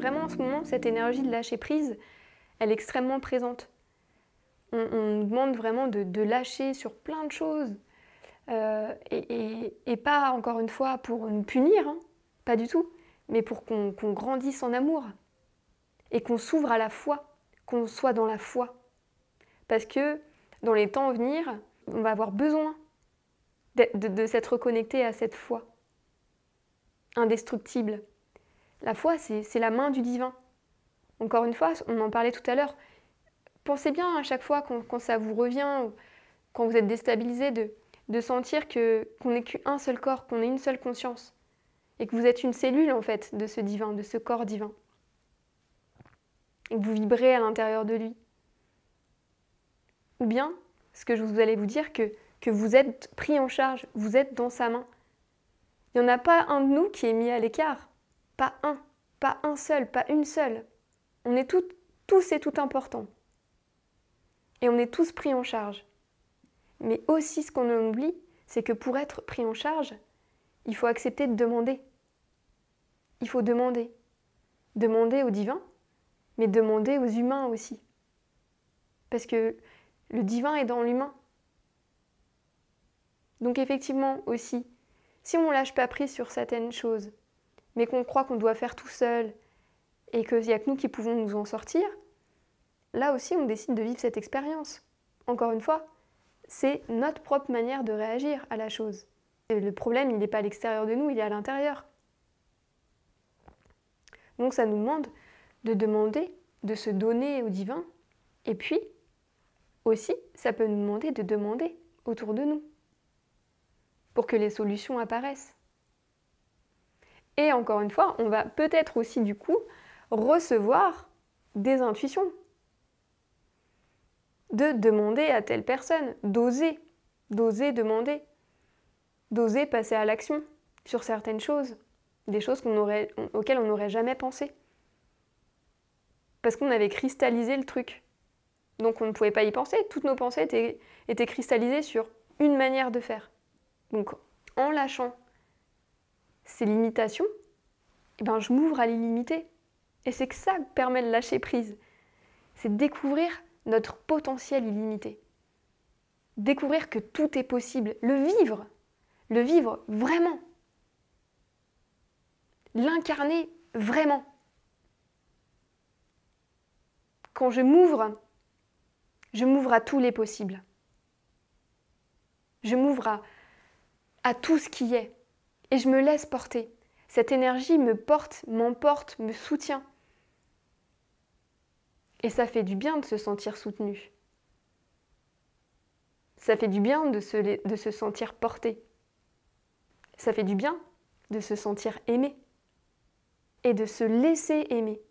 vraiment en ce moment, cette énergie de lâcher prise, elle est extrêmement présente. On nous demande vraiment de lâcher sur plein de choses. Et pas, encore une fois, pour nous punir, hein, pas du tout, mais pour qu'on grandisse en amour et qu'on s'ouvre à la foi, qu'on soit dans la foi. Parce que dans les temps à venir, on va avoir besoin de s'être reconnecté à cette foi indestructible. La foi, c'est la main du divin. Encore une fois, on en parlait tout à l'heure. Pensez bien à chaque fois quand ça vous revient, ou quand vous êtes déstabilisé, de sentir qu'on n'est qu'un seul corps, qu'on est une seule conscience. Et que vous êtes une cellule, en fait, de ce divin, de ce corps divin. Et que vous vibrez à l'intérieur de lui. Ou bien, ce que vous allez vous dire, que vous êtes pris en charge, vous êtes dans sa main. Il n'y en a pas un de nous qui est mis à l'écart. Pas un seul, pas une seule. On est tous et toutes importants. Et on est tous pris en charge. Mais aussi, ce qu'on oublie, c'est que pour être pris en charge, il faut accepter de demander. Il faut demander. Demander au divin, mais demander aux humains aussi. Parce que le divin est dans l'humain. Donc effectivement aussi, si on ne lâche pas prise sur certaines choses, mais qu'on croit qu'on doit faire tout seul, et qu'il n'y a que nous qui pouvons nous en sortir, là aussi on décide de vivre cette expérience. Encore une fois, c'est notre propre manière de réagir à la chose. Et le problème, il n'est pas à l'extérieur de nous, il est à l'intérieur. Donc ça nous demande de demander, de se donner au divin, et puis aussi, ça peut nous demander de demander autour de nous, pour que les solutions apparaissent. Et encore une fois, on va peut-être aussi du coup recevoir des intuitions. De demander à telle personne, d'oser demander, d'oser passer à l'action sur certaines choses, des choses auxquelles on n'aurait jamais pensé. Parce qu'on avait cristallisé le truc. Donc on ne pouvait pas y penser, toutes nos pensées étaient cristallisées sur une manière de faire. Donc en lâchant ces limitations, je m'ouvre à l'illimité. Et c'est que ça permet de lâcher prise. C'est découvrir notre potentiel illimité. Découvrir que tout est possible. Le vivre vraiment. L'incarner vraiment. Quand je m'ouvre à tous les possibles. Je m'ouvre à tout ce qui est. Et je me laisse porter. Cette énergie me porte, m'emporte, me soutient. Et ça fait du bien de se sentir soutenu. Ça fait du bien de se sentir porté. Ça fait du bien de se sentir aimé. Et de se laisser aimer.